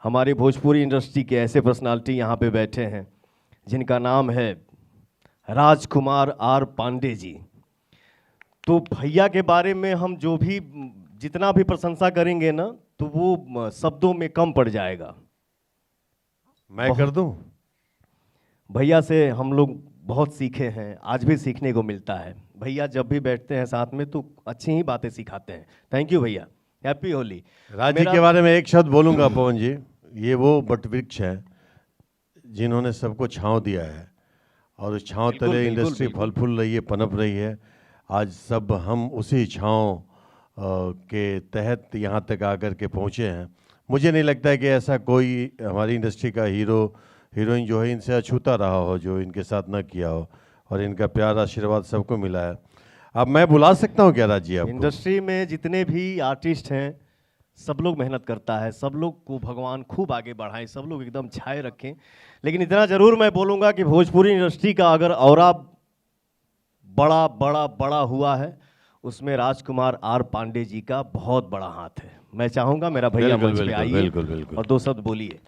हमारी भोजपुरी इंडस्ट्री के ऐसे पर्सनालिटी यहाँ पे बैठे हैं जिनका नाम है राजकुमार आर पांडे जी। तो भैया के बारे में हम जो भी जितना भी प्रशंसा करेंगे ना तो वो शब्दों में कम पड़ जाएगा। मैं कर दूं? भैया से हम लोग बहुत सीखे हैं, आज भी सीखने को मिलता है। भैया जब भी बैठते हैं साथ में तो अच्छी ही बातें सिखाते हैं। थैंक यू भैया, हैप्पी होली। राज जी के बारे में एक शब्द बोलूंगा पवन जी, ये वो बटवृक्ष है जिन्होंने सबको छांव दिया है और उस छांव तले इंडस्ट्री फल फूल रही है, पनप रही है। आज सब हम उसी छांव के तहत यहाँ तक आकर के पहुँचे हैं। मुझे नहीं लगता है कि ऐसा कोई हमारी इंडस्ट्री का हीरो हीरोइन जो है इनसे अछूता रहा हो जो इनके साथ ना किया हो, और इनका प्यार आशीर्वाद सबको मिला है। अब मैं बुला सकता हूँ क्या राज जी आपको? इंडस्ट्री में जितने भी आर्टिस्ट हैं सब लोग मेहनत करता है, सब लोग को भगवान खूब आगे बढ़ाएं, सब लोग एकदम छाए रखें। लेकिन इतना जरूर मैं बोलूँगा कि भोजपुरी इंडस्ट्री का अगर और बड़ा बड़ा बड़ा हुआ है उसमें राजकुमार आर पांडे जी का बहुत बड़ा हाथ है। मैं चाहूँगा मेरा भैया मंच पे आइए और दो शब्द बोलिए।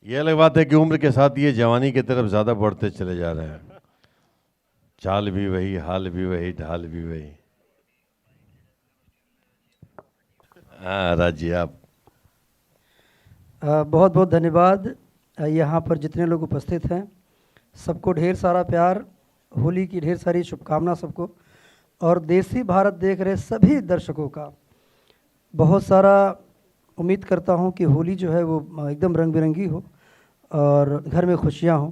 ये अलग बात है कि उम्र के साथ ये जवानी की तरफ ज़्यादा बढ़ते चले जा रहे हैं। चाल भी वही, हाल भी वही, ढाल भी वही। हाँ राज जी आप। बहुत बहुत धन्यवाद। यहाँ पर जितने लोग उपस्थित हैं सबको ढेर सारा प्यार, होली की ढेर सारी शुभकामना सबको, और देसी भारत देख रहे सभी दर्शकों का बहुत सारा उम्मीद करता हूँ कि होली जो है वो एकदम रंग बिरंगी हो और घर में खुशियाँ हों।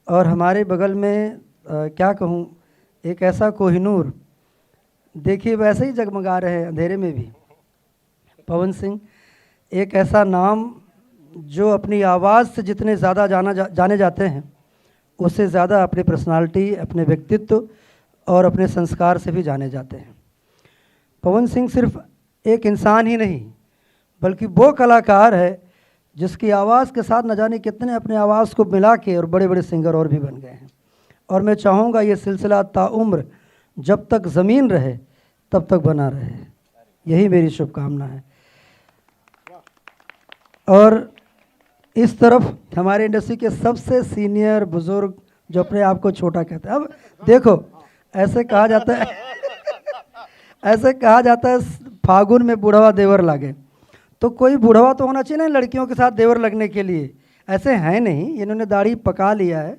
और हमारे बगल में क्या कहूँ, एक ऐसा कोहिनूर देखिए वैसे ही जगमगा रहे हैं अंधेरे में भी, पवन सिंह। एक ऐसा नाम जो अपनी आवाज़ से जितने ज़्यादा जाने जाते हैं उससे ज़्यादा अपनी पर्सनालिटी, अपने व्यक्तित्व और अपने संस्कार से भी जाने जाते हैं। पवन सिंह सिर्फ एक इंसान ही नहीं बल्कि वो कलाकार है जिसकी आवाज़ के साथ न जाने कितने अपने आवाज़ को मिला के और बड़े बड़े सिंगर और भी बन गए हैं। और मैं चाहूँगा ये सिलसिला ताउम्र जब तक ज़मीन रहे तब तक बना रहे, यही मेरी शुभकामना है। और इस तरफ हमारे इंडस्ट्री के सबसे सीनियर बुजुर्ग जो अपने आप को छोटा कहते हैं। अब देखो ऐसे कहा जाता है ऐसे कहा जाता है फागुन में बुढ़वा देवर लागे, तो कोई बुढ़वा तो होना चाहिए ना लड़कियों के साथ देवर लगने के लिए। ऐसे हैं नहीं, इन्होंने दाढ़ी पका लिया है।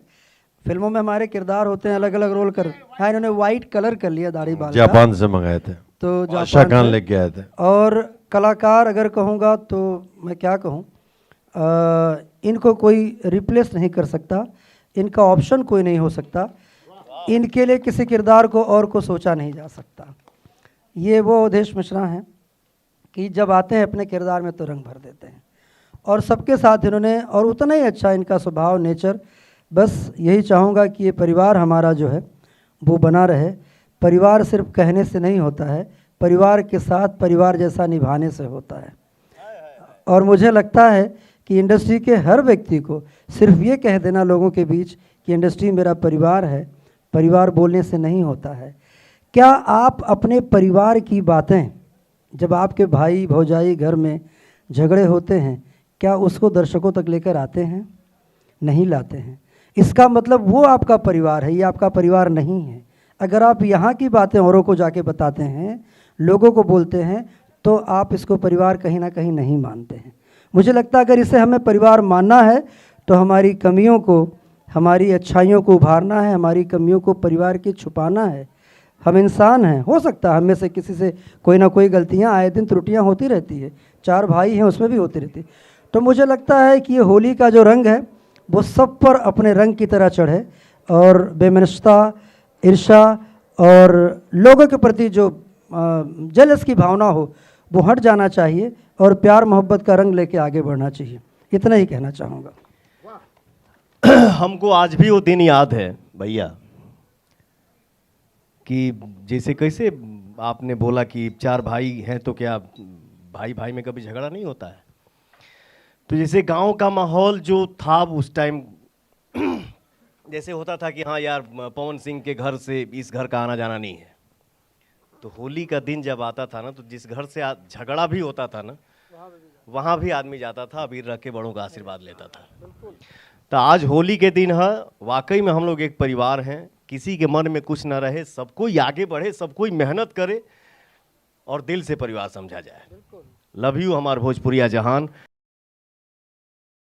फिल्मों में हमारे किरदार होते हैं अलग अलग रोल कर, हाँ इन्होंने वाइट कलर कर लिया दाढ़ी बाल। जापान से मंगाए थे, तो जापान लेके आए थे। और कलाकार अगर कहूँगा तो मैं क्या कहूँ, इनको कोई रिप्लेस नहीं कर सकता, इनका ऑप्शन कोई नहीं हो सकता, इनके लिए किसी किरदार को और को सोचा नहीं जा सकता। ये वो अवधेश मिश्रा हैं कि जब आते हैं अपने किरदार में तो रंग भर देते हैं, और सबके साथ इन्होंने, और उतना ही अच्छा इनका स्वभाव, नेचर। बस यही चाहूँगा कि ये परिवार हमारा जो है वो बना रहे। परिवार सिर्फ कहने से नहीं होता है, परिवार के साथ परिवार जैसा निभाने से होता है। और मुझे लगता है कि इंडस्ट्री के हर व्यक्ति को सिर्फ ये कह देना लोगों के बीच कि इंडस्ट्री मेरा परिवार है, परिवार बोलने से नहीं होता है। क्या आप अपने परिवार की बातें, जब आपके भाई भौजाई घर में झगड़े होते हैं, क्या उसको दर्शकों तक लेकर आते हैं? नहीं लाते हैं। इसका मतलब वो आपका परिवार है, ये आपका परिवार नहीं है। अगर आप यहाँ की बातें औरों को जाके बताते हैं, लोगों को बोलते हैं, तो आप इसको परिवार कहीं ना कहीं नहीं मानते हैं। मुझे लगता है अगर इसे हमें परिवार मानना है तो हमारी कमियों को, हमारी अच्छाइयों को उभारना है, हमारी कमियों को परिवार की छुपाना है। हम इंसान हैं, हो सकता है हम में से किसी से कोई ना कोई गलतियां, आए दिन त्रुटियां होती रहती है, 4 भाई हैं उसमें भी होती रहती है। तो मुझे लगता है कि ये होली का जो रंग है वो सब पर अपने रंग की तरह चढ़े, और बेमनस्ता, ईर्ष्या और लोगों के प्रति जो जेलस की भावना हो वो हट जाना चाहिए, और प्यार मोहब्बत का रंग लेके आगे बढ़ना चाहिए। इतना ही कहना चाहूँगा। हमको आज भी वो दिन याद है भैया कि जैसे कैसे आपने बोला कि 4 भाई हैं, तो क्या भाई भाई में कभी झगड़ा नहीं होता है? तो जैसे गांव का माहौल जो था उस टाइम जैसे होता था कि हाँ यार पवन सिंह के घर से इस घर का आना जाना नहीं है, तो होली का दिन जब आता था ना, तो जिस घर से झगड़ा भी होता था ना, वहाँ भी आदमी जाता था, अबीर रख के बड़ों का आशीर्वाद लेता था। तो आज होली के दिन है, वाकई में हम लोग एक परिवार हैं, किसी के मन में कुछ ना रहे, सब कोई आगे बढ़े, सब कोई मेहनत करे और दिल से परिवार समझा जाए। लव यू हमार भोजपुरिया जहान।